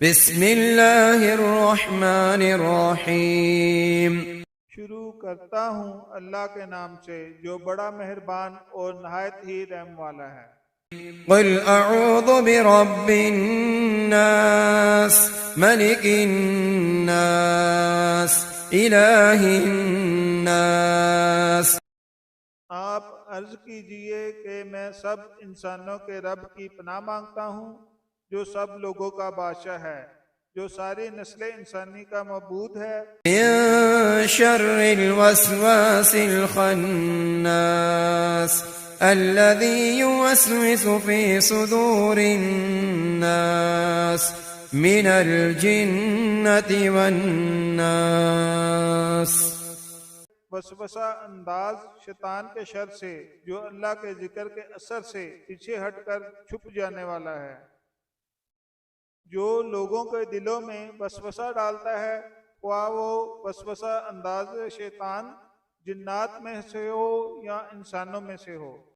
बिस्मिल्लाहिर्रहमानिर्रहीम। शुरू करता हूँ अल्लाह के नाम से जो बड़ा मेहरबान और नहायत ही रहम वाला है। क़ुल अऊज़ु बिरब्बिन नास मलिकिन नास इलाहिन नास। आप अर्ज कीजिए कि मैं सब इंसानों के रब की पनाह मांगता हूँ जो सब लोगों का बादशाह है, जो सारी नस्ल इंसानी का मबूद है। मिन शर्रिल वस्वासिल खन्नास अल्लज़ी युवस्विसु फी सुदूरिन नास मिनल जिन्नति वन नास। वसवसा अंदाज शैतान के शर से जो अल्लाह के जिक्र के असर से पीछे हटकर छुप जाने वाला है। जो लोगों के दिलों में वसवसा डालता है, ख्वाह वो वसवसा अंदाज शैतान जिन्नात में से हो या इंसानों में से हो।